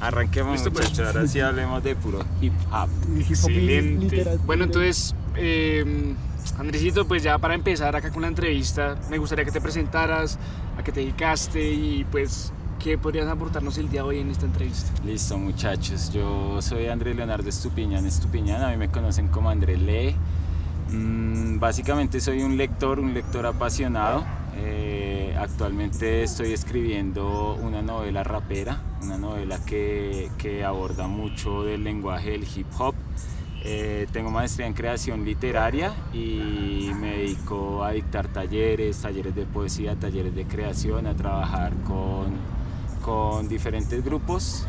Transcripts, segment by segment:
Arranquemos, Listo, pues. muchachos, ahora sí hablemos de puro hip hop. Excelente. Bueno, entonces, Andresito, pues ya para empezar acá con la entrevista, me gustaría que te presentaras, a qué te dedicaste y pues qué podrías aportarnos el día de hoy en esta entrevista. Listo, muchachos, yo soy Andrés Leonardo Estupiñán, a mí me conocen como Andrés Lee. Básicamente soy un lector apasionado. Actualmente estoy escribiendo una novela rapera, una novela que aborda mucho del lenguaje del hip hop. Tengo maestría en creación literaria y me dedico a dictar talleres de poesía, talleres de creación, a trabajar con diferentes grupos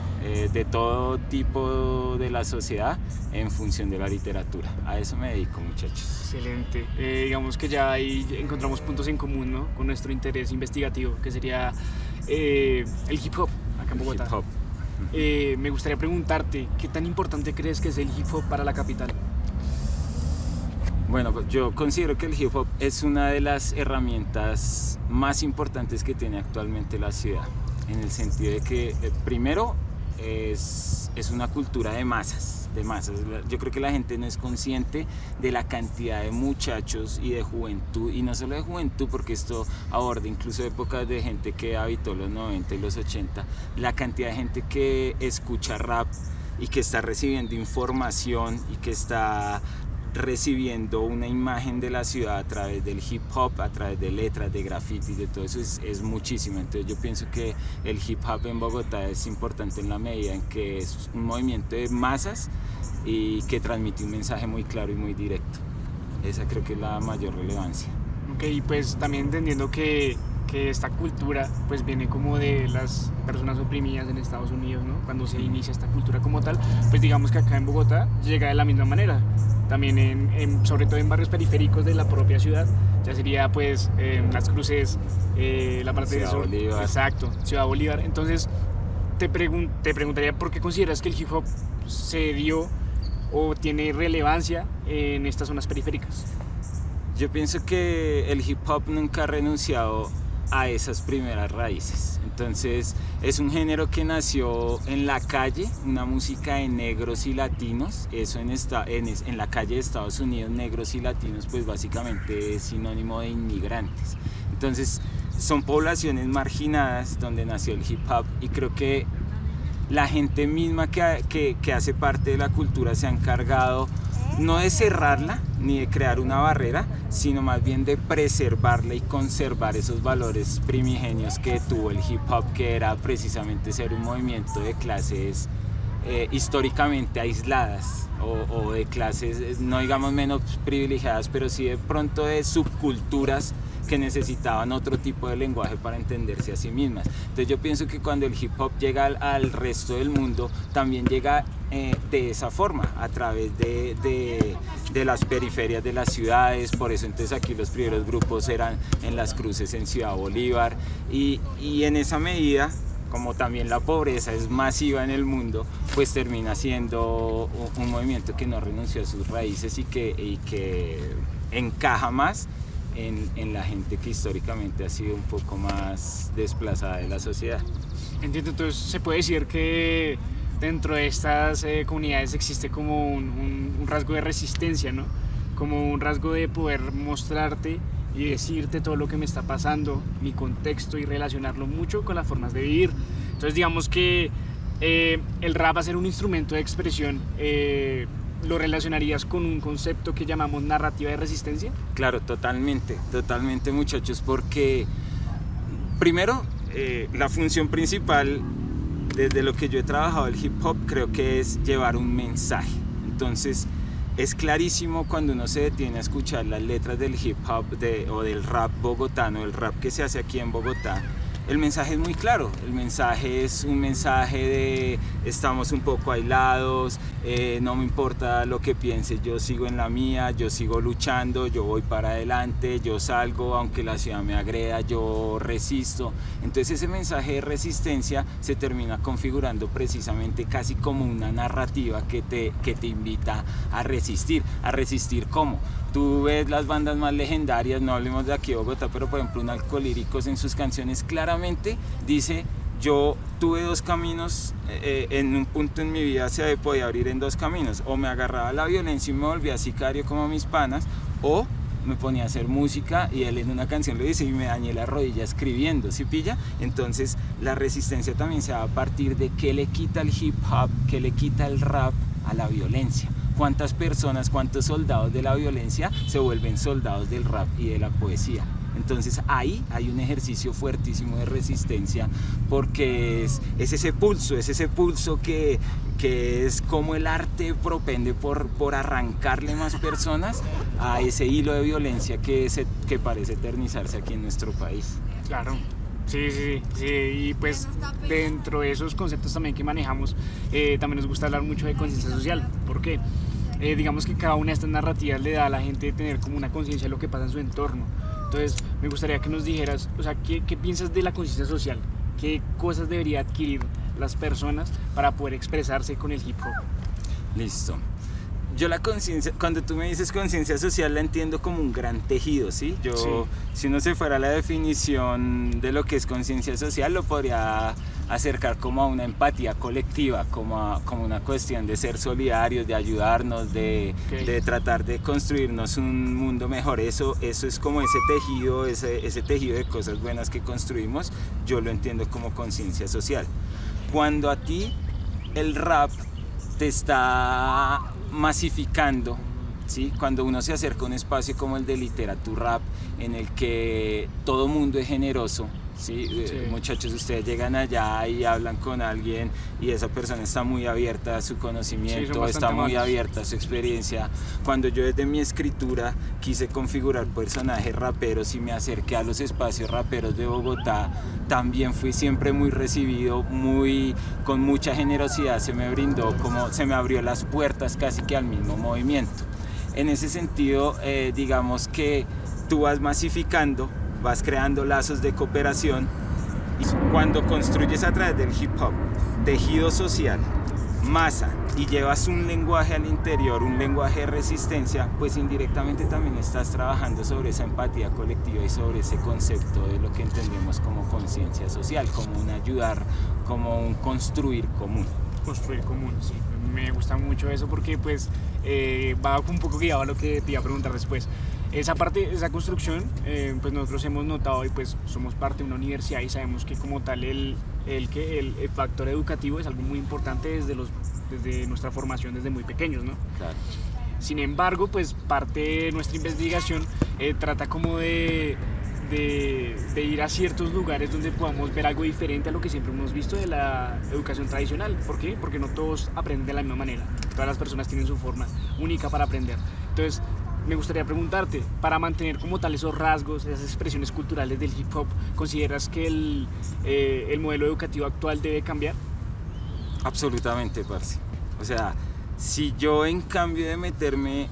de todo tipo de la sociedad en función de la literatura. A eso me dedico, muchachos. Excelente. Digamos que ya ahí encontramos puntos en común, ¿no? Con nuestro interés investigativo, que sería el hip hop acá en Bogotá. Hip hop. Me gustaría preguntarte, ¿qué tan importante crees que es el hip hop para la capital? Bueno, yo considero que el hip hop es una de las herramientas más importantes que tiene actualmente la ciudad, en el sentido de que primero es una cultura de masas. Yo creo que la gente no es consciente de la cantidad de muchachos y de juventud, y no solo de juventud, porque esto aborda incluso épocas de gente que habitó los 90 y los 80, la cantidad de gente que escucha rap y que está recibiendo información y que está recibiendo una imagen de la ciudad a través del hip hop, a través de letras, de grafitis, de todo eso es muchísimo. Entonces yo pienso que el hip hop en Bogotá es importante en la medida en que es un movimiento de masas y que transmite un mensaje muy claro y muy directo. Esa creo que es la mayor relevancia. Ok, pues también entendiendo que esta cultura pues viene como de las personas oprimidas en Estados Unidos, ¿no? Cuando se inicia esta cultura como tal, pues digamos que acá en Bogotá llega de la misma manera. También sobre todo en barrios periféricos de la propia ciudad, ya sería pues Las Cruces, la parte Ciudad de Bolívar. Exacto, Ciudad Bolívar. Entonces te preguntaría por qué consideras que el hip hop se dio o tiene relevancia en estas zonas periféricas. Yo pienso que el hip hop nunca ha renunciado a esas primeras raíces. Entonces es un género que nació en la calle, una música de negros y latinos. Eso en la calle de Estados Unidos, negros y latinos pues básicamente es sinónimo de inmigrantes. Entonces son poblaciones marginadas donde nació el hip hop, y creo que la gente misma que hace parte de la cultura se ha encargado no de cerrarla ni de crear una barrera, sino más bien de preservarla y conservar esos valores primigenios que tuvo el hip hop, que era precisamente ser un movimiento de clases históricamente aisladas o de clases, no digamos menos privilegiadas, pero sí de pronto de subculturas que necesitaban otro tipo de lenguaje para entenderse a sí mismas. Entonces yo pienso que cuando el hip hop llega al resto del mundo, también llega de esa forma, a través de las periferias de las ciudades. Por eso entonces aquí los primeros grupos eran en Las Cruces, en Ciudad Bolívar, y en esa medida, como también la pobreza es masiva en el mundo, pues termina siendo un movimiento que no renunció a sus raíces y que encaja más en la gente que históricamente ha sido un poco más desplazada de la sociedad. Entiendo, entonces se puede decir que dentro de estas comunidades existe como un rasgo de resistencia, ¿no? Como un rasgo de poder mostrarte y decirte todo lo que me está pasando, mi contexto, y relacionarlo mucho con las formas de vivir. Entonces digamos que el rap va a ser un instrumento de expresión. ¿Lo relacionarías con un concepto que llamamos narrativa de resistencia? Claro, totalmente, muchachos, porque primero la función principal desde lo que yo he trabajado el hip hop creo que es llevar un mensaje. Entonces es clarísimo cuando uno se detiene a escuchar las letras del hip hop o del rap bogotano, el rap que se hace aquí en Bogotá. El mensaje es muy claro, el mensaje es un mensaje de estamos un poco aislados, no me importa lo que piense, yo sigo en la mía, yo sigo luchando, yo voy para adelante, yo salgo aunque la ciudad me agreda, yo resisto. Entonces ese mensaje de resistencia se termina configurando precisamente casi como una narrativa que te invita a resistir. ¿A resistir cómo? Tú ves las bandas más legendarias, no hablemos de aquí de Bogotá, pero por ejemplo un Alcolíricos en sus canciones claramente dice: yo tuve dos caminos, en un punto en mi vida se podía abrir en dos caminos, o me agarraba a la violencia y me volvía sicario como mis panas, o me ponía a hacer música, y él en una canción lo dice, y me dañé la rodilla escribiendo, ¿sí pilla? Entonces la resistencia también se da a partir de qué le quita el hip hop, qué le quita el rap a la violencia. ¿Cuántas personas, cuántos soldados de la violencia se vuelven soldados del rap y de la poesía? Entonces ahí hay un ejercicio fuertísimo de resistencia, porque es ese pulso que es como el arte propende por arrancarle más personas a ese hilo de violencia que parece eternizarse aquí en nuestro país. Claro. Sí, y pues dentro de esos conceptos también que manejamos, también nos gusta hablar mucho de conciencia social. ¿Por qué? Digamos que cada una de estas narrativas le da a la gente tener como una conciencia de lo que pasa en su entorno. Entonces, me gustaría que nos dijeras, o sea, ¿qué piensas de la conciencia social? ¿Qué cosas debería adquirir las personas para poder expresarse con el hip hop? Listo. Yo la conciencia, cuando tú me dices conciencia social, la entiendo como un gran tejido, ¿sí? Sí. Si uno se fuera a la definición de lo que es conciencia social, lo podría acercar como a una empatía colectiva, como una cuestión de ser solidarios, de ayudarnos, de tratar de construirnos un mundo mejor. Eso es como ese tejido de cosas buenas que construimos, yo lo entiendo como conciencia social. Cuando a ti el rap te está masificando, ¿sí? Cuando uno se acerca a un espacio como el de literatura rap, en el que todo mundo es generoso, ¿sí? Muchachos, ustedes llegan allá y hablan con alguien y esa persona está muy abierta a su conocimiento, está muy abierta a su experiencia. Cuando yo desde mi escritura quise configurar personajes raperos y me acerqué a los espacios raperos de Bogotá, también fui siempre muy recibido, con mucha generosidad se me brindó, como se me abrió las puertas casi que al mismo movimiento. En ese sentido, digamos que tú vas masificando, vas creando lazos de cooperación, y cuando construyes a través del hip hop tejido social, masa, y llevas un lenguaje al interior, un lenguaje de resistencia, pues indirectamente también estás trabajando sobre esa empatía colectiva y sobre ese concepto de lo que entendemos como conciencia social, como un ayudar, como un construir común. Construir común, sí. Me gusta mucho eso porque pues va un poco guiado a lo que te iba a preguntar después. Esa parte, esa construcción, pues nosotros hemos notado y pues somos parte de una universidad y sabemos que como tal el factor educativo es algo muy importante desde nuestra formación desde muy pequeños, ¿no? Claro. Sin embargo, pues parte de nuestra investigación trata como de ir a ciertos lugares donde podamos ver algo diferente a lo que siempre hemos visto de la educación tradicional. ¿Por qué? Porque no todos aprenden de la misma manera. Todas las personas tienen su forma única para aprender. Entonces, me gustaría preguntarte, para mantener como tal esos rasgos, esas expresiones culturales del hip hop, ¿consideras que el modelo educativo actual debe cambiar? Absolutamente, parce. O sea, si yo en cambio de meterme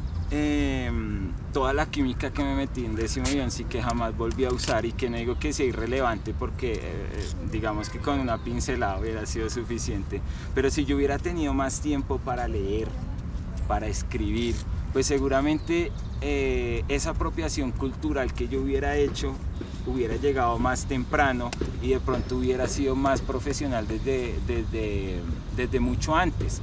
toda la química que me metí en décimo y once y que jamás volví a usar, y que no digo que sea irrelevante porque digamos que con una pincelada hubiera sido suficiente, pero si yo hubiera tenido más tiempo para leer, para escribir, pues seguramente esa apropiación cultural que yo hubiera hecho hubiera llegado más temprano y de pronto hubiera sido más profesional desde mucho antes.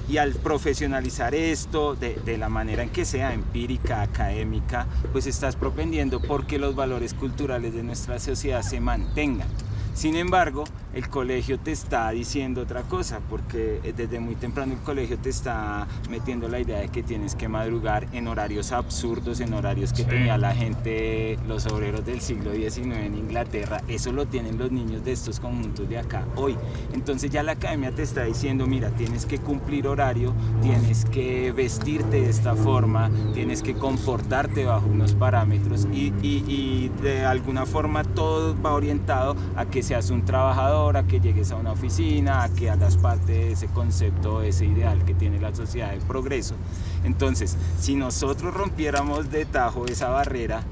Y al profesionalizar esto de la manera en que sea empírica, académica, pues estás propendiendo porque los valores culturales de nuestra sociedad se mantengan. Sin embargo, el colegio te está diciendo otra cosa, porque desde muy temprano el colegio te está metiendo la idea de que tienes que madrugar en horarios absurdos, en horarios que tenía la gente, los obreros del siglo XIX en Inglaterra. Eso lo tienen los niños de estos conjuntos de acá hoy. Entonces ya la academia te está diciendo, mira, tienes que cumplir horario, tienes que vestirte de esta forma, tienes que comportarte bajo unos parámetros y de alguna forma todo va orientado a que seas un trabajador, a que llegues a una oficina, a que hagas parte de ese concepto, de ese ideal que tiene la sociedad del progreso. Entonces, si nosotros rompiéramos de tajo esa barrera,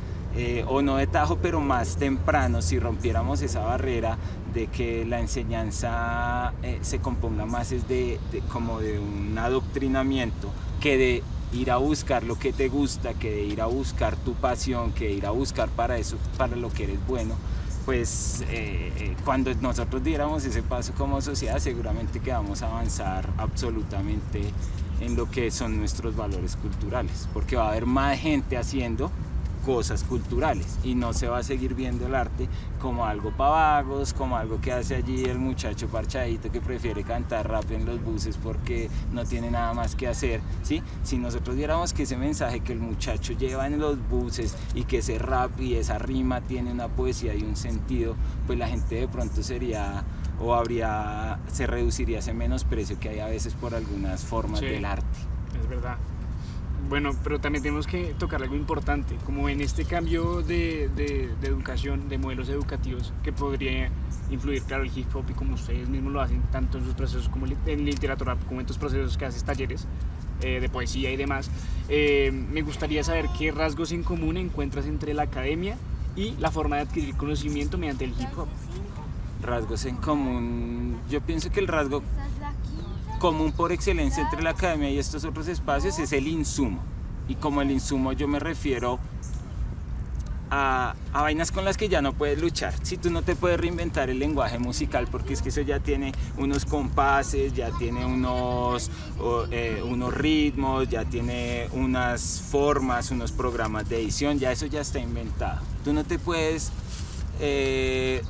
o no de tajo, pero más temprano, si rompiéramos esa barrera de que la enseñanza se componga más como de un adoctrinamiento que de ir a buscar lo que te gusta, que de ir a buscar tu pasión, que de ir a buscar para eso, para lo que eres bueno, pues cuando nosotros diéramos ese paso como sociedad, seguramente que vamos a avanzar absolutamente en lo que son nuestros valores culturales, porque va a haber más gente haciendo cosas culturales y no se va a seguir viendo el arte como algo para vagos, como algo que hace allí el muchacho parchadito que prefiere cantar rap en los buses porque no tiene nada más que hacer, ¿sí? Si nosotros diéramos que ese mensaje que el muchacho lleva en los buses y que ese rap y esa rima tiene una poesía y un sentido, pues la gente de pronto sería o se reduciría ese menosprecio que hay a veces por algunas formas del arte. Es verdad. Bueno, pero también tenemos que tocar algo importante, como en este cambio de educación, de modelos educativos, que podría influir, claro, el hip hop, y como ustedes mismos lo hacen, tanto en sus procesos como en literatura, como en tus procesos que haces talleres de poesía y demás. Me gustaría saber qué rasgos en común encuentras entre la academia y la forma de adquirir conocimiento mediante el hip hop. Rasgos en común, yo pienso que el rasgo común por excelencia entre la academia y estos otros espacios es el insumo, y como el insumo yo me refiero a vainas con las que ya no puedes luchar. Si tú no te puedes reinventar el lenguaje musical, porque es que eso ya tiene unos compases, ya tiene unos ritmos, ya tiene unas formas, unos programas de edición, ya eso ya está inventado. Tú no te puedes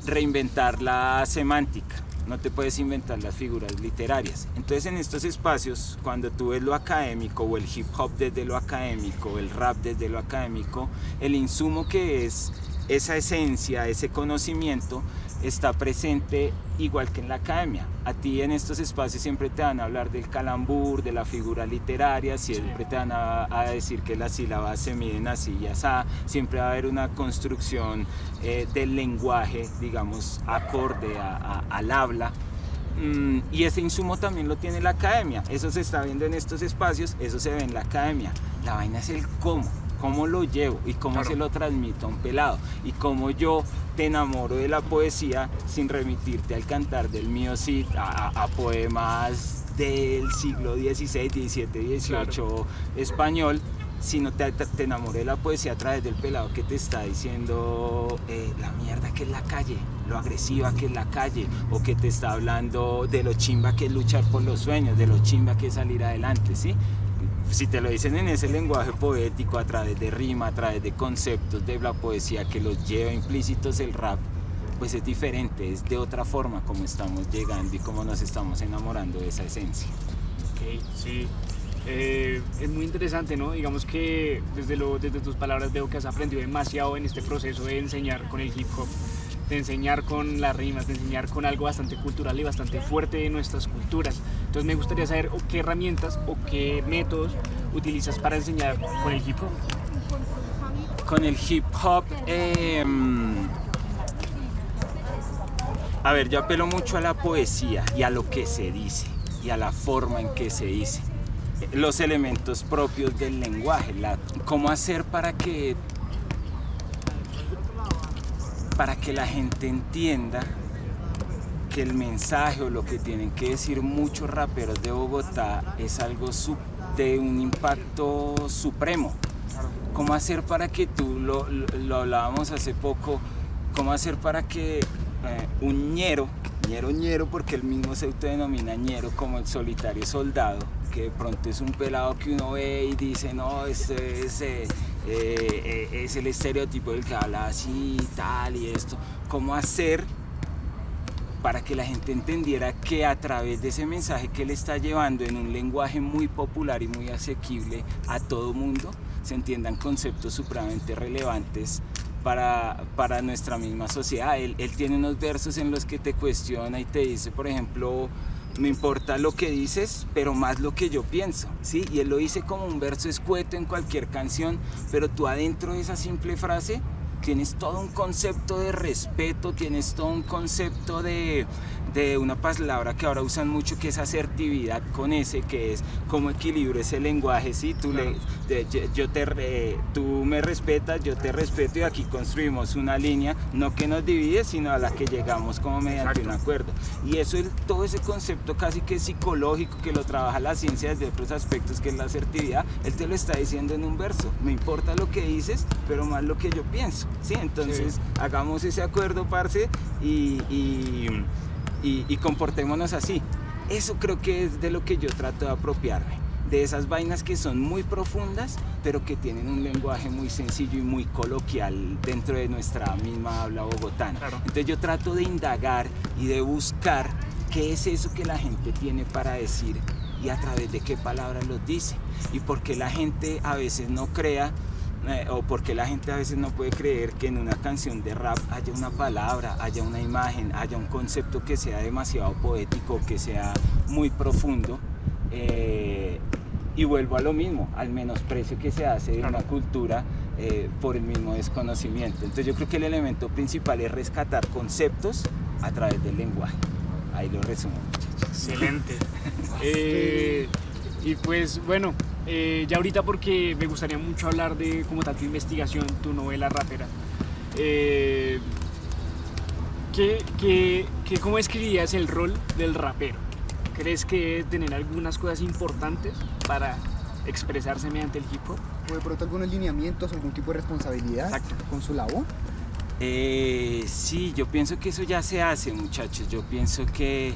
reinventar la semántica, no te puedes inventar las figuras literarias. Entonces en estos espacios, cuando tú ves lo académico o el hip hop desde lo académico, el rap desde lo académico, el insumo que es esa esencia, ese conocimiento, está presente igual que en la academia. A ti en estos espacios siempre te van a hablar del calambur, de la figura literaria, siempre te van a decir que las sílabas se miden así y así, siempre va a haber una construcción del lenguaje, digamos, acorde al habla. Y ese insumo también lo tiene la academia, eso se está viendo en estos espacios, eso se ve en la academia. La vaina es el cómo lo llevo y cómo se lo transmito a un pelado, y cómo yo te enamoro de la poesía sin remitirte al cantar del mío Cid, a poemas del siglo XVI, XVII, XVIII español, sino te enamoro de la poesía a través del pelado que te está diciendo la mierda que es la calle, lo agresiva que es la calle, o que te está hablando de lo chimba que es luchar por los sueños, de lo chimba que es salir adelante, ¿sí? Si te lo dicen en ese lenguaje poético, a través de rima, a través de conceptos de la poesía que los lleva implícitos el rap, pues es diferente, es de otra forma como estamos llegando y como nos estamos enamorando de esa esencia. Ok, sí. Es muy interesante, ¿no? Digamos que desde tus palabras veo que has aprendido demasiado en este proceso de enseñar con el hip hop, de enseñar con las rimas, de enseñar con algo bastante cultural y bastante fuerte de nuestras culturas. Entonces me gustaría saber qué herramientas o qué métodos utilizas para enseñar con el hip hop. Con el hip hop, a ver, yo apelo mucho a la poesía y a lo que se dice y a la forma en que se dice, los elementos propios del lenguaje, cómo hacer para que la gente entienda que el mensaje o lo que tienen que decir muchos raperos de Bogotá es algo de un impacto supremo. ¿Cómo hacer para que lo hablábamos hace poco, cómo hacer para que un ñero, porque él mismo se autodenomina ñero, como el solitario soldado, que de pronto es un pelado que uno ve y dice, no, este es el estereotipo del que habla así y tal y esto, cómo hacer para que la gente entendiera que a través de ese mensaje que él está llevando en un lenguaje muy popular y muy asequible a todo mundo, se entiendan conceptos supremamente relevantes para nuestra misma sociedad. Él tiene unos versos en los que te cuestiona y te dice, por ejemplo, no importa lo que dices, pero más lo que yo pienso, ¿sí? Y él lo dice como un verso escueto en cualquier canción, pero tú adentro de esa simple frase tienes todo un concepto de respeto, tienes todo un concepto de una palabra que ahora usan mucho, que es asertividad con ese, que es cómo equilibro ese lenguaje, ¿sí? Tú me respetas, yo te respeto, y aquí construimos una línea, no que nos divide, sino a la que llegamos como mediante un acuerdo. Y eso, todo ese concepto casi que psicológico, que lo trabaja la ciencia desde otros aspectos, que es la asertividad, él te lo está diciendo en un verso. Me importa lo que dices, pero más lo que yo pienso. ¿sí? Entonces hagamos ese acuerdo, parce, y comportémonos así. Eso creo que es de lo que yo trato de apropiarme, de esas vainas que son muy profundas, pero que tienen un lenguaje muy sencillo y muy coloquial dentro de nuestra misma habla bogotana. Claro. Entonces yo trato de indagar y de buscar qué es eso que la gente tiene para decir y a través de qué palabras los dice, y por qué la gente a veces no crea o porque la gente a veces no puede creer que en una canción de rap haya una palabra, haya una imagen, haya un concepto que sea demasiado poético, que sea muy profundo. Y vuelvo a lo mismo, al menosprecio que se hace de una cultura por el mismo desconocimiento. Entonces yo creo que el elemento principal es rescatar conceptos a través del lenguaje. Ahí lo resumo, muchachos. Excelente. Y pues bueno, ya ahorita, porque me gustaría mucho hablar de como tal tu investigación, tu novela rapera. ¿Cómo describirías el rol del rapero? ¿Crees que debe tener algunas cosas importantes para expresarse mediante el hip hop? ¿O de pronto algunos lineamientos, algún tipo de responsabilidad con su labor? Sí, yo pienso que eso ya se hace, muchachos. Yo pienso que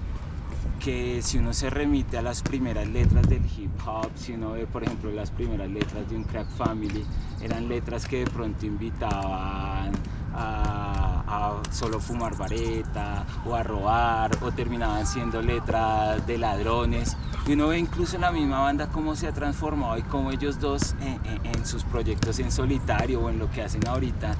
si uno se remite a las primeras letras del hip hop, si uno ve, por ejemplo, las primeras letras de un Crack Family, eran letras que de pronto invitaban a solo fumar vareta o a robar, o terminaban siendo letras de ladrones. Y uno ve incluso en la misma banda cómo se ha transformado y cómo ellos dos en sus proyectos en solitario o en lo que hacen ahorita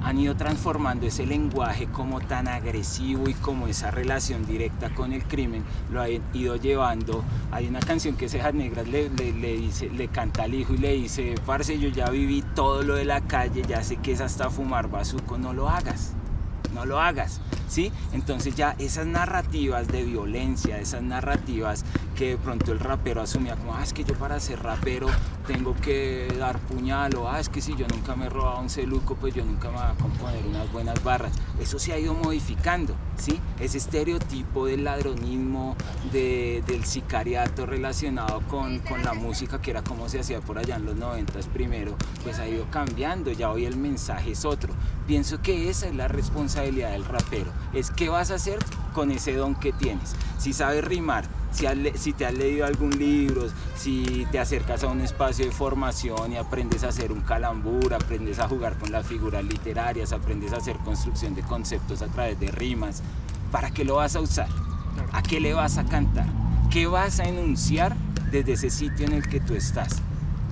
han ido transformando ese lenguaje como tan agresivo y como esa relación directa con el crimen lo han ido llevando. Hay una canción que Cejas Negras le canta al hijo y le dice: parce, yo ya viví todo lo de la calle, ya sé que es hasta fumar bazuco, no lo hagas, ¿sí? Entonces ya esas narrativas de violencia, esas narrativas que de pronto el rapero asumía como: es que yo para ser rapero tengo que dar puñal, o es que si yo nunca me he robado un celuco, pues yo nunca me voy a componer unas buenas barras. Eso se ha ido modificando, ¿sí? Ese estereotipo del ladronismo, del sicariato relacionado con la música, que era como se hacía por allá en los 90s primero, pues ha ido cambiando. Ya hoy el mensaje es otro. Pienso que esa es la responsabilidad del rapero, es qué vas a hacer con ese don que tienes. Si sabes rimar, si te has leído algún libro, si te acercas a un espacio de formación y aprendes a hacer un calambur, aprendes a jugar con las figuras literarias, aprendes a hacer construcción de conceptos a través de rimas, ¿para qué lo vas a usar? ¿A qué le vas a cantar? ¿Qué vas a enunciar desde ese sitio en el que tú estás?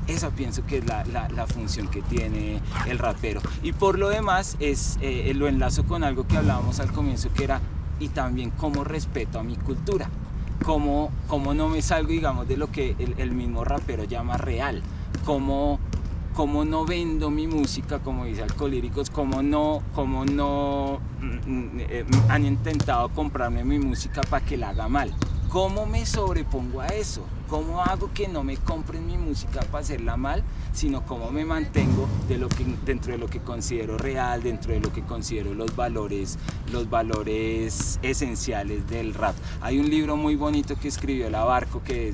Esa pienso que es la función que tiene el rapero. Y por lo demás, lo enlazo con algo que hablábamos al comienzo, que era, y también cómo respeto a mi cultura. Cómo no me salgo, digamos, de lo que el mismo rapero llama real. Cómo no vendo mi música, como dice Alcolíricos, cómo no han intentado comprarme mi música para que la haga mal. ¿Cómo me sobrepongo a eso? ¿Cómo hago que no me compren mi música para hacerla mal? Sino cómo me mantengo dentro de lo que considero real, dentro de lo que considero los valores esenciales del rap. Hay un libro muy bonito que escribió Labarco, que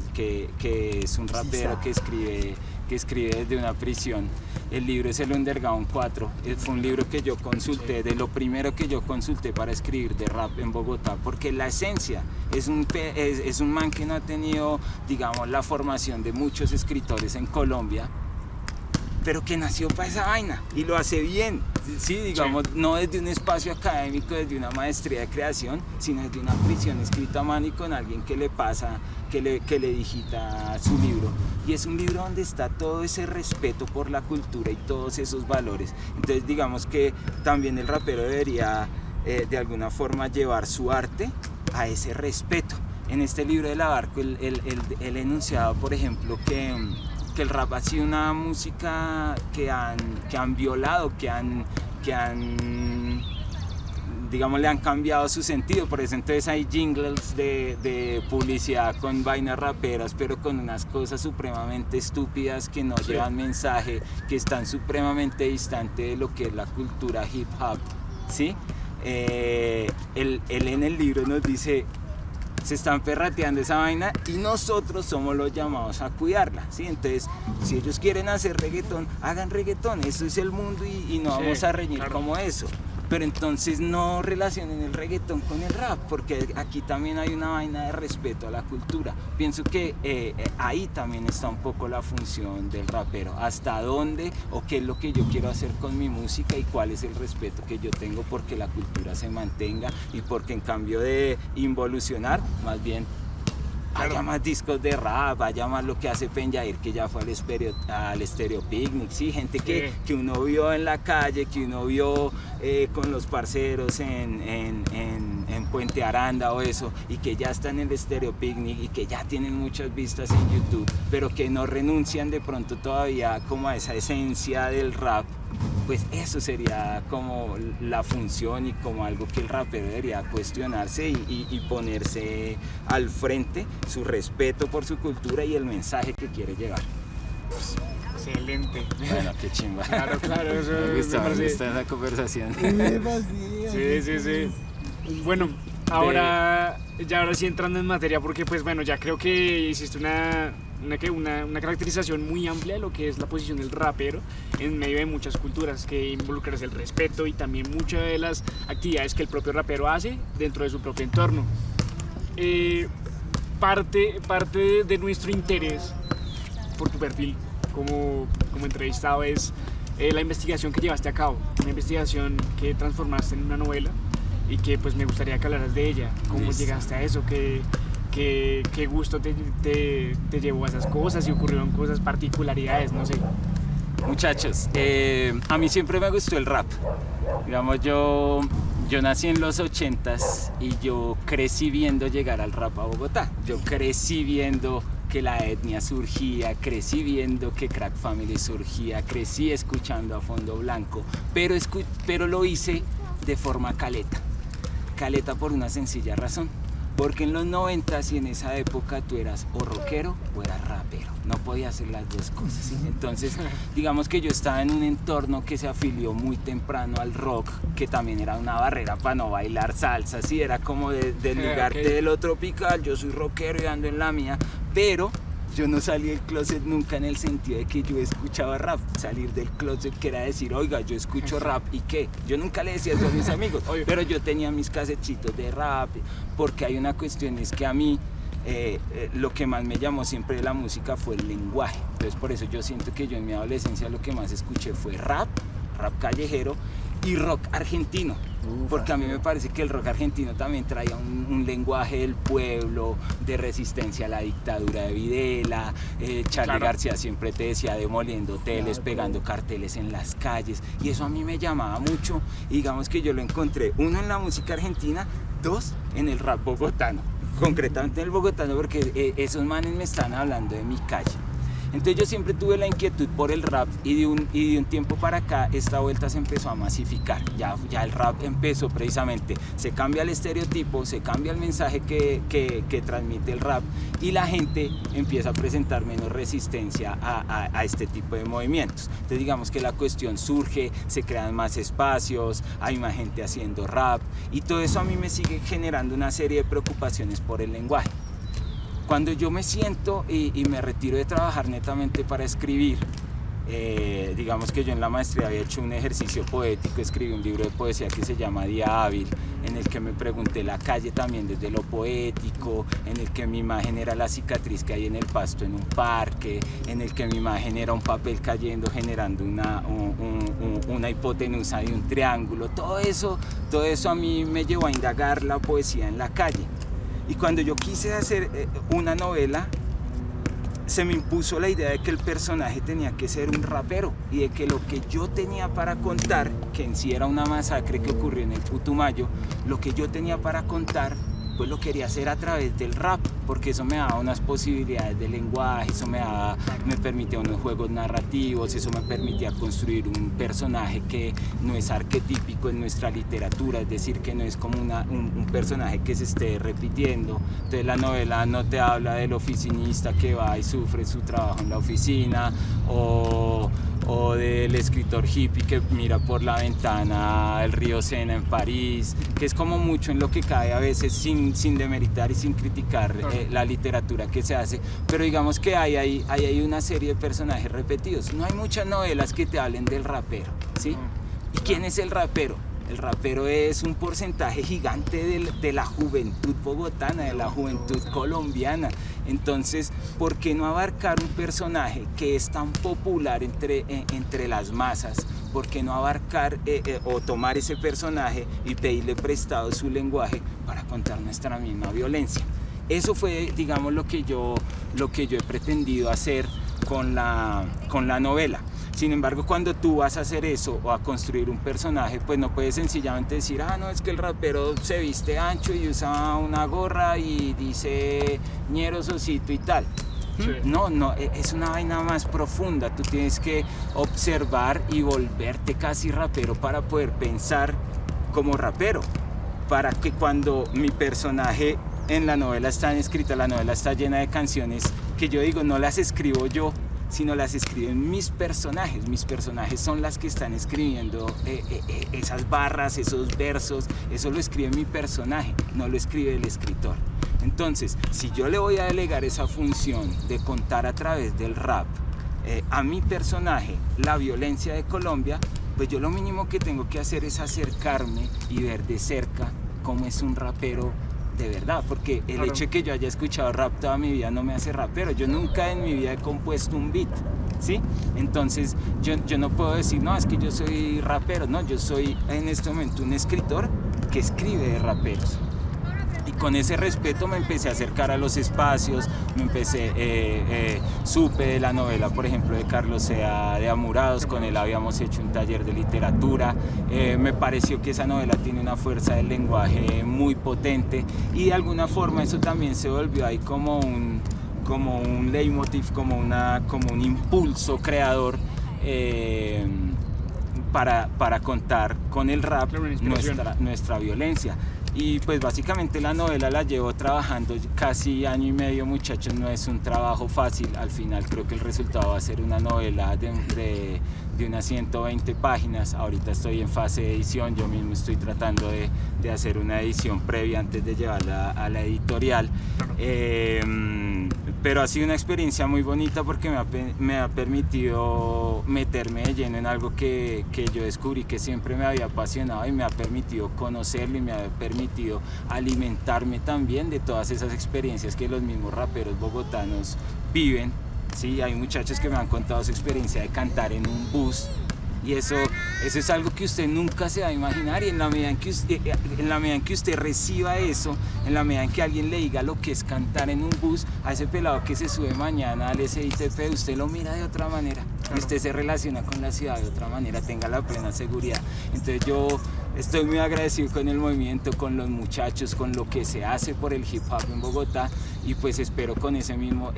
es un rapero que escribe desde una prisión. El libro es el Underground 4. Fue un libro que yo consulté, de lo primero que yo consulté para escribir de rap en Bogotá, porque la esencia es un man que no ha tenido, digamos, la formación de muchos escritores en Colombia, pero que nació para esa vaina y lo hace bien, sí, digamos, no desde un espacio académico, desde una maestría de creación, sino desde una prisión escrita a mano y con alguien que le pasa, que le digita su libro. Y es un libro donde está todo ese respeto por la cultura y todos esos valores. Entonces digamos que también el rapero debería de alguna forma llevar su arte a ese respeto. En este libro de Labarco, él enunciaba, por ejemplo, que el rap ha sido una música que han violado, que han digamos, le han cambiado su sentido. Por eso entonces hay jingles de publicidad con vainas raperas, pero con unas cosas supremamente estúpidas que no llevan mensaje, que están supremamente distantes de lo que es la cultura hip hop, ¿sí? Él en el libro nos dice: se están perrateando esa vaina y nosotros somos los llamados a cuidarla, ¿sí? Entonces, si ellos quieren hacer reggaetón, hagan reggaetón, eso es el mundo y no vamos a reñir como eso. Pero entonces no relacionen el reggaetón con el rap, porque aquí también hay una vaina de respeto a la cultura. Pienso que ahí también está un poco la función del rapero. Hasta dónde o qué es lo que yo quiero hacer con mi música y cuál es el respeto que yo tengo porque la cultura se mantenga y porque en cambio de involucionar, más bien haya más discos de rap, haya más lo que hace Penjair, que ya fue al Stereo Picnic, sí, gente que uno vio en la calle, que uno vio con los parceros en Puente Aranda o eso, y que ya están en el Stereo Picnic y que ya tienen muchas vistas en YouTube, pero que no renuncian de pronto todavía como a esa esencia del rap. Pues eso sería como la función y como algo que el rapero debería cuestionarse y ponerse al frente, su respeto por su cultura y el mensaje que quiere llevar. Excelente. Bueno, qué chimba. Claro, eso me gusta esa conversación. Sí. Bueno, ahora sí entrando en materia, porque pues bueno, ya creo que hiciste una caracterización muy amplia de lo que es la posición del rapero en medio de muchas culturas, que involucra el respeto y también muchas de las actividades que el propio rapero hace dentro de su propio entorno. Parte de nuestro interés por tu perfil como entrevistado es la investigación que llevaste a cabo, una investigación que transformaste en una novela y que pues me gustaría que hablaras de ella, cómo llegaste a eso, qué gusto te llevó a esas cosas, si ocurrieron cosas, particularidades, no sé. Muchachos, a mí siempre me gustó el rap. Digamos, yo nací en los 80s y yo crecí viendo llegar al rap a Bogotá. Yo crecí viendo que la etnia surgía, crecí viendo que Crack Family surgía, crecí escuchando a Fondo Blanco, pero lo hice de forma caleta por una sencilla razón. Porque en los 90s y en esa época tú eras o rockero o eras rapero, no podías hacer las dos cosas, ¿sí? Entonces digamos que yo estaba en un entorno que se afilió muy temprano al rock, que también era una barrera para no bailar salsa, ¿sí? Era como desligarte de lo tropical, yo soy rockero y ando en la mía, pero yo no salí del closet nunca en el sentido de que yo escuchaba rap. Salir del closet que era decir, oiga, yo escucho rap, ¿y qué? Yo nunca le decía eso a mis amigos, pero yo tenía mis casetitos de rap, porque hay una cuestión, es que a mí lo que más me llamó siempre de la música fue el lenguaje. Entonces por eso yo siento que yo en mi adolescencia lo que más escuché fue rap callejero y rock argentino. Porque a mí me parece que el rock argentino también traía un lenguaje del pueblo, de resistencia a la dictadura de Videla. Charly García siempre te decía demoliendo hoteles, pegando carteles en las calles, y eso a mí me llamaba mucho. Y digamos que yo lo encontré, uno, en la música argentina, dos, en el rap bogotano, concretamente en el bogotano, porque esos manes me están hablando de mi calle. Entonces yo siempre tuve la inquietud por el rap y de un tiempo para acá esta vuelta se empezó a masificar. Ya el rap empezó precisamente, se cambia el estereotipo, se cambia el mensaje que transmite el rap y la gente empieza a presentar menos resistencia a este tipo de movimientos. Entonces digamos que la cuestión surge, se crean más espacios, hay más gente haciendo rap y todo eso a mí me sigue generando una serie de preocupaciones por el lenguaje. Cuando yo me siento y me retiro de trabajar netamente para escribir, digamos que yo en la maestría había hecho un ejercicio poético, escribí un libro de poesía que se llama Día Hábil, en el que me pregunté la calle también desde lo poético, en el que mi imagen era la cicatriz que hay en el pasto en un parque, en el que mi imagen era un papel cayendo generando una hipotenusa de un triángulo. Todo eso a mí me llevó a indagar la poesía en la calle. Y cuando yo quise hacer una novela, se me impuso la idea de que el personaje tenía que ser un rapero y de que lo que yo tenía para contar, que en sí era una masacre que ocurrió en el Putumayo, lo que yo tenía para contar, pues lo quería hacer a través del rap, porque eso me daba unas posibilidades de lenguaje, eso me permitía unos juegos narrativos, eso me permitía construir un personaje que no es arquetípico en nuestra literatura, es decir, que no es como un personaje que se esté repitiendo. Entonces la novela no te habla del oficinista que va y sufre su trabajo en la oficina, o o del escritor hippie que mira por la ventana el río Sena en París, que es como mucho en lo que cae a veces sin demeritar y sin criticar la literatura que se hace, pero digamos que hay una serie de personajes repetidos. No hay muchas novelas que te hablen del rapero, ¿sí? ¿Y quién es el rapero? El rapero es un porcentaje gigante de la juventud bogotana, de la juventud colombiana. Entonces, ¿por qué no abarcar un personaje que es tan popular entre las masas? ¿Por qué no abarcar o tomar ese personaje y pedirle prestado su lenguaje para contar nuestra misma violencia? Eso fue, digamos, lo que yo he pretendido hacer con la novela. Sin embargo, cuando tú vas a hacer eso o a construir un personaje, pues no puedes sencillamente decir, no, es que el rapero se viste ancho y usa una gorra y dice ñero Sosito y tal. Sí. No, es una vaina más profunda. Tú tienes que observar y volverte casi rapero para poder pensar como rapero. Para que cuando mi personaje en la novela está escrita, la novela está llena de canciones que yo digo, no las escribo yo, sino las escriben mis personajes. Mis personajes son las que están escribiendo esas barras, esos versos. Eso lo escribe mi personaje, no lo escribe el escritor. Entonces, si yo le voy a delegar esa función de contar a través del rap a mi personaje la violencia de Colombia, pues yo lo mínimo que tengo que hacer es acercarme y ver de cerca cómo es un rapero de verdad, porque el hecho de que yo haya escuchado rap toda mi vida no me hace rapero. Yo nunca en mi vida he compuesto un beat, ¿sí? Entonces yo no puedo decir, no, es que yo soy rapero. No, yo soy en este momento un escritor que escribe de raperos. Y con ese respeto me empecé a acercar a los espacios, supe de la novela, por ejemplo, de Carlos Sea de Amurados. Con él habíamos hecho un taller de literatura. Me pareció que esa novela tiene una fuerza del lenguaje muy potente y de alguna forma eso también se volvió ahí como un leitmotiv, como un impulso creador para contar con el rap nuestra violencia. Y pues básicamente la novela la llevo trabajando casi año y medio, muchachos. No es un trabajo fácil. Al final creo que el resultado va a ser una novela de unas 120 páginas. Ahorita estoy en fase de edición. Yo mismo estoy tratando de hacer una edición previa antes de llevarla a la editorial. Pero ha sido una experiencia muy bonita porque me ha permitido meterme de lleno en algo que yo descubrí que siempre me había apasionado, y me ha permitido conocerlo y me ha permitido alimentarme también de todas esas experiencias que los mismos raperos bogotanos viven. Sí, hay muchachos que me han contado su experiencia de cantar en un bus. Y eso es algo que usted nunca se va a imaginar, y en la medida en que usted reciba eso, en la medida en que alguien le diga lo que es cantar en un bus, a ese pelado que se sube mañana al SITP, usted lo mira de otra manera, y usted se relaciona con la ciudad de otra manera, tenga la plena seguridad. Entonces yo estoy muy agradecido con el movimiento, con los muchachos, con lo que se hace por el hip hop en Bogotá, y pues espero con ese mismo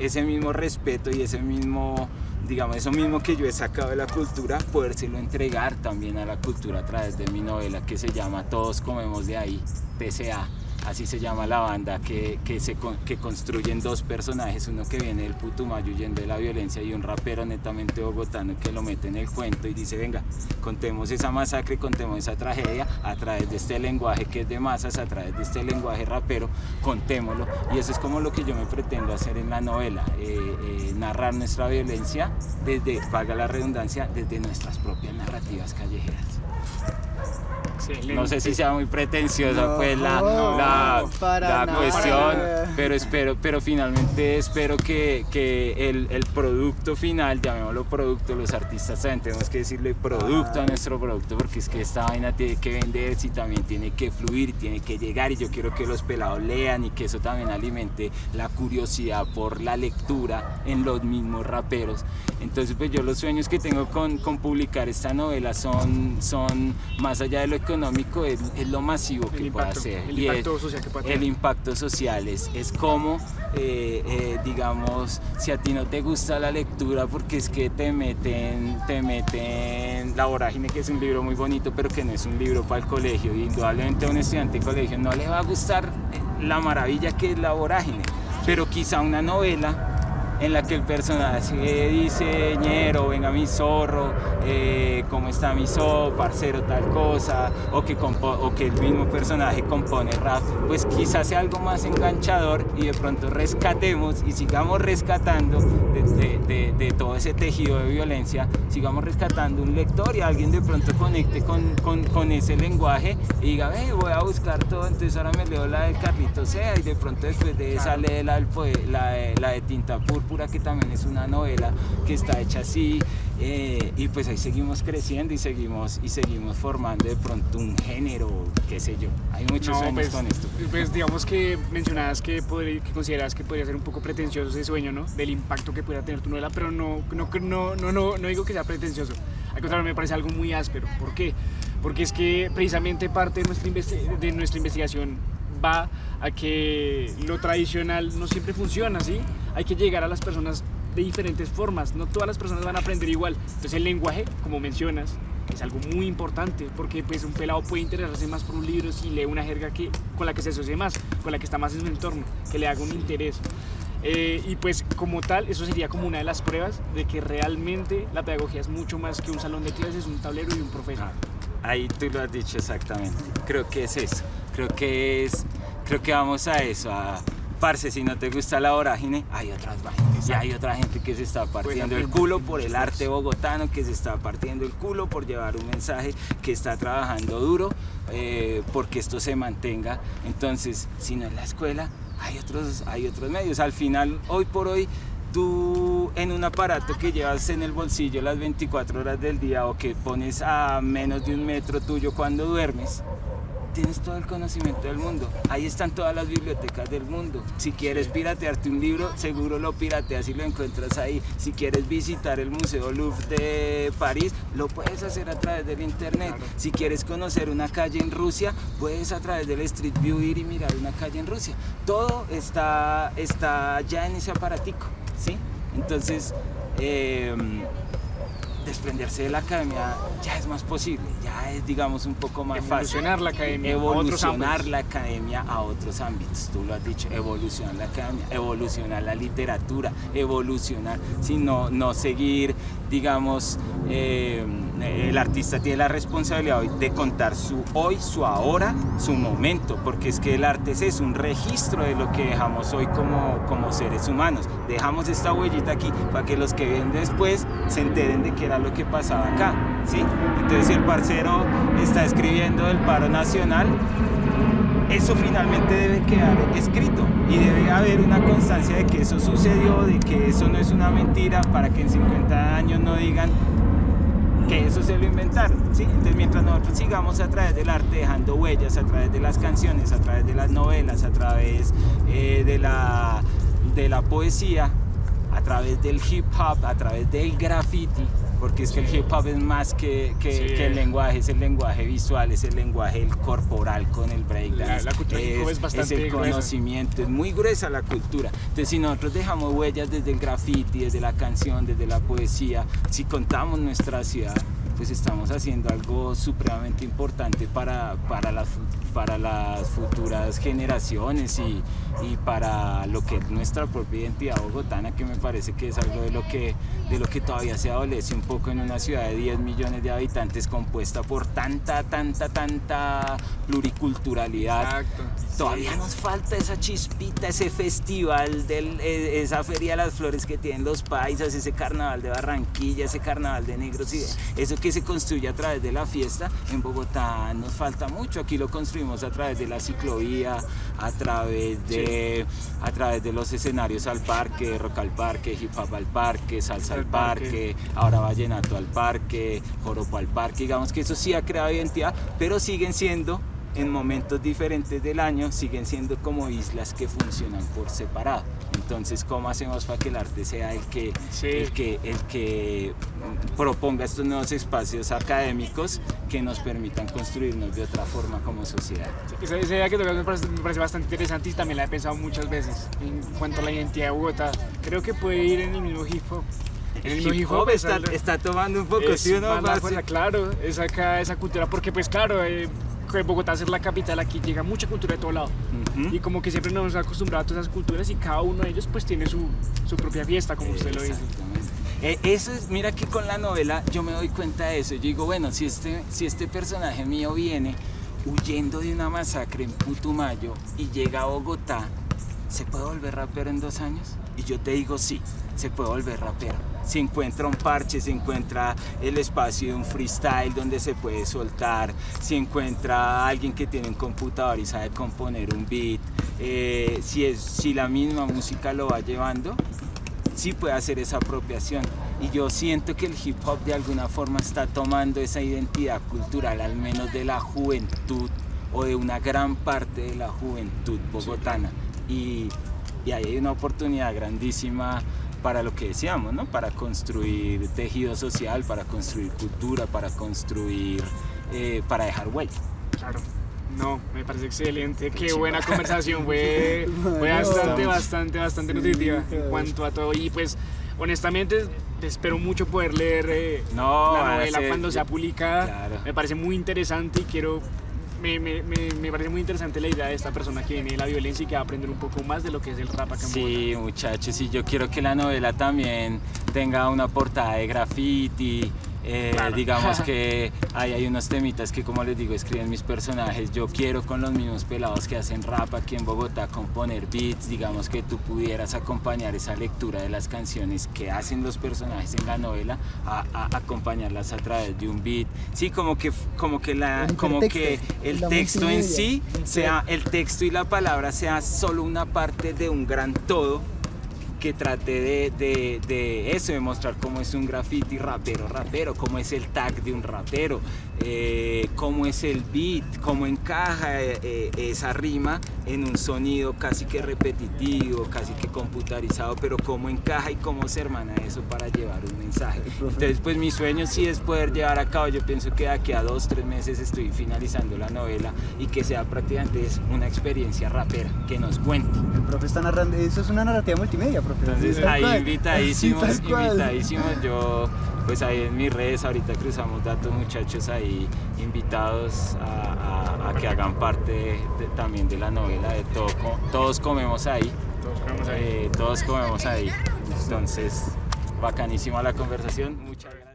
respeto y ese mismo, digamos, eso mismo que yo he sacado de la cultura, podérselo entregar también a la cultura a través de mi novela, que se llama Todos Comemos de Ahí, TCA. Así se llama la banda que construyen dos personajes, uno que viene del Putumayo huyendo de la violencia y un rapero netamente bogotano que lo mete en el cuento y dice, venga, contemos esa masacre, contemos esa tragedia a través de este lenguaje que es de masas, a través de este lenguaje rapero, contémoslo. Y eso es como lo que yo me pretendo hacer en la novela, narrar nuestra violencia desde, valga la redundancia, desde nuestras propias narrativas callejeras. Excelente. No sé si sea muy pretenciosa pues la cuestión, pero finalmente espero que el producto final, llamémoslo producto, los artistas también tenemos que decirle producto a nuestro producto, porque es que esta vaina tiene que venderse y también tiene que fluir, tiene que llegar, y yo quiero que los pelados lean y que eso también alimente la curiosidad por la lectura en los mismos raperos. Entonces pues yo los sueños que tengo con publicar esta novela son más allá de lo económico, es lo masivo que pueda hacer. El impacto social que pueda tener. El impacto social es como, digamos, si a ti no te gusta la lectura porque es que te meten La Vorágine, que es un libro muy bonito, pero que no es un libro para el colegio, y indudablemente a un estudiante de colegio no le va a gustar la maravilla que es La Vorágine, pero quizá una novela en la que el personaje dice ñero, venga mi zorro, cómo está mi parcero, tal cosa, o que el mismo personaje compone rap, pues quizás sea algo más enganchador y de pronto rescatemos y sigamos rescatando de todo ese tejido de violencia, sigamos rescatando un lector y alguien de pronto conecte con ese lenguaje y diga, voy a buscar todo, entonces ahora me leo la de Carlitos Sea y de pronto después de esa lee la de Tinta Púrpura, que también es una novela que está hecha así, y pues ahí seguimos creciendo y seguimos formando de pronto un género, qué sé yo. Hay muchos sueños con esto. Pues digamos que mencionabas que consideras que podría ser un poco pretencioso ese sueño, ¿no? Del impacto que pudiera tener tu novela, pero no digo que sea pretencioso. Al contrario, me parece algo muy áspero. ¿Por qué? Porque es que precisamente parte de nuestra investigación va a que lo tradicional no siempre funciona, ¿sí? Hay que llegar a las personas de diferentes formas, no todas las personas van a aprender igual. Entonces el lenguaje, como mencionas, es algo muy importante, porque pues un pelado puede interesarse más por un libro si lee una jerga con la que se asocie más, con la que está más en su entorno, que le haga un interés. Y pues como tal, eso sería como una de las pruebas de que realmente la pedagogía es mucho más que un salón de clases, un tablero y un profesor. Ahí tú lo has dicho exactamente, creo que es eso, creo que vamos a eso, parce, si no te gusta la vorágine, hay otras vainas, y hay otra gente que se está partiendo el culo por el arte bogotano, que se está partiendo el culo por llevar un mensaje, que está trabajando duro porque esto se mantenga. Entonces, si no es la escuela, hay otros medios. Al final, hoy por hoy, tú en un aparato que llevas en el bolsillo las 24 horas del día o que pones a menos de 1 metro tuyo cuando duermes, tienes todo el conocimiento del mundo. Ahí están todas las bibliotecas del mundo. Si quieres piratearte un libro, seguro lo pirateas y lo encuentras ahí. Si quieres visitar el Museo Louvre de París, lo puedes hacer a través del internet. Claro. Si quieres conocer una calle en Rusia, puedes a través del Street View ir y mirar una calle en Rusia. Todo está ya en ese aparatico, ¿sí? Entonces, desprenderse de la academia ya es más posible, ya es, digamos, un poco más fácil. Evolucionar la academia a otros ámbitos, tú lo has dicho, evolucionar la academia, evolucionar la literatura, evolucionar, sino no seguir, digamos, el artista tiene la responsabilidad hoy de contar su hoy, su ahora, su momento, porque es que el arte es un registro de lo que dejamos hoy como seres humanos. Dejamos esta huellita aquí para que los que ven después se enteren de qué era lo que pasaba acá, ¿sí? Entonces, si el parcero está escribiendo del paro nacional, eso finalmente debe quedar escrito y debe haber una constancia de que eso sucedió, de que eso no es una mentira, para que en 50 años no digan que eso se lo inventaron, ¿sí? Entonces, mientras nosotros sigamos a través del arte dejando huellas, a través de las canciones, a través de las novelas, a través de la poesía, a través del hip hop, a través del graffiti, porque es que el hip hop es más que el lenguaje, es el lenguaje visual, es el lenguaje corporal con el breakdance, la cultura hip hop es bastante el conocimiento, gruesa. Es muy gruesa la cultura. Entonces, si nosotros dejamos huellas desde el graffiti, desde la canción, desde la poesía, si contamos nuestra ciudad, pues estamos haciendo algo supremamente importante para las futuras generaciones y para lo que es nuestra propia identidad bogotana, que me parece que es algo de lo que todavía se adolece un poco en una ciudad de 10 millones de habitantes compuesta por tanta pluriculturalidad. Exacto. Todavía nos falta esa chispita, ese festival, esa Feria de las Flores que tienen los paisas, ese carnaval de Barranquilla, ese carnaval de negros, y eso que se construye a través de la fiesta. En Bogotá nos falta mucho. Aquí lo construimos a través de la ciclovía, a través de los escenarios al parque, rock al parque, hip hop al parque, salsa al parque, ahora vallenato al parque, joropo al parque. Digamos que eso sí ha creado identidad, pero siguen siendo, en momentos diferentes del año, siguen siendo como islas que funcionan por separado. Entonces, ¿cómo hacemos para que el arte sea el que proponga estos nuevos espacios académicos que nos permitan construirnos de otra forma como sociedad? Esa idea que tocas me parece bastante interesante y también la he pensado muchas veces en cuanto a la identidad de Bogotá. Creo que puede ir en el mismo hip hop. El hip hop está tomando un poco, ¿sí o no? Claro, esa cultura, porque pues claro, que Bogotá ser la capital, aquí llega mucha cultura de todo lado. Y como que siempre nos hemos acostumbrado a todas esas culturas y cada uno de ellos pues tiene su propia fiesta, como usted lo dice. Eso es, mira que con la novela yo me doy cuenta de eso. Yo digo, bueno, si este personaje mío viene huyendo de una masacre en Putumayo y llega a Bogotá, ¿se puede volver rapero en 2 años? Y yo te digo, sí, se puede volver rapero. Se encuentra un parche, se encuentra el espacio de un freestyle donde se puede soltar, se encuentra alguien que tiene un computador y sabe componer un beat, si la misma música lo va llevando, sí puede hacer esa apropiación. Y yo siento que el hip hop de alguna forma está tomando esa identidad cultural, al menos de la juventud o de una gran parte de la juventud bogotana. Y ahí hay una oportunidad grandísima para lo que decíamos, ¿no? Para construir tejido social, para construir cultura, para construir, para dejar huella. Claro. No, me parece excelente, qué buena conversación, fue bastante nutritiva en cuanto a todo. Y pues, honestamente, espero mucho poder leer la novela cuando sea publicada. Claro. Me parece muy interesante y me parece muy interesante la idea de esta persona que viene de la violencia y que va a aprender un poco más de lo que es el rap acá en Bogotá. Sí, muchachos, y yo quiero que la novela también tenga una portada de graffiti. Claro. Digamos que hay unos temitas que, como les digo, escriben mis personajes. Yo quiero con los mismos pelados que hacen rap aquí en Bogotá componer beats, digamos que tú pudieras acompañar esa lectura de las canciones que hacen los personajes en la novela, a acompañarlas a través de un beat. Sí, como que el texto en sí sea, el texto y la palabra sea solo una parte de un gran todo que trate de eso, de mostrar cómo es un graffiti rapero, cómo es el tag de un rapero, cómo es el beat, cómo encaja esa rima en un sonido casi que repetitivo, casi que computarizado, pero cómo encaja y cómo se hermana eso para llevar un mensaje. Entonces, pues mi sueño sí es poder llevar a cabo. Yo pienso que de aquí a 2-3 meses estoy finalizando la novela y que sea prácticamente una experiencia rapera, que nos cuente. El profe está narrando, eso es una narrativa multimedia, profe. Entonces ahí invitadísimos, yo pues ahí en mis redes ahorita cruzamos datos, muchachos ahí invitados a que hagan parte también de la novela de Todos comemos ahí. Todos comemos ahí. Entonces, bacanísima la conversación, muchas gracias.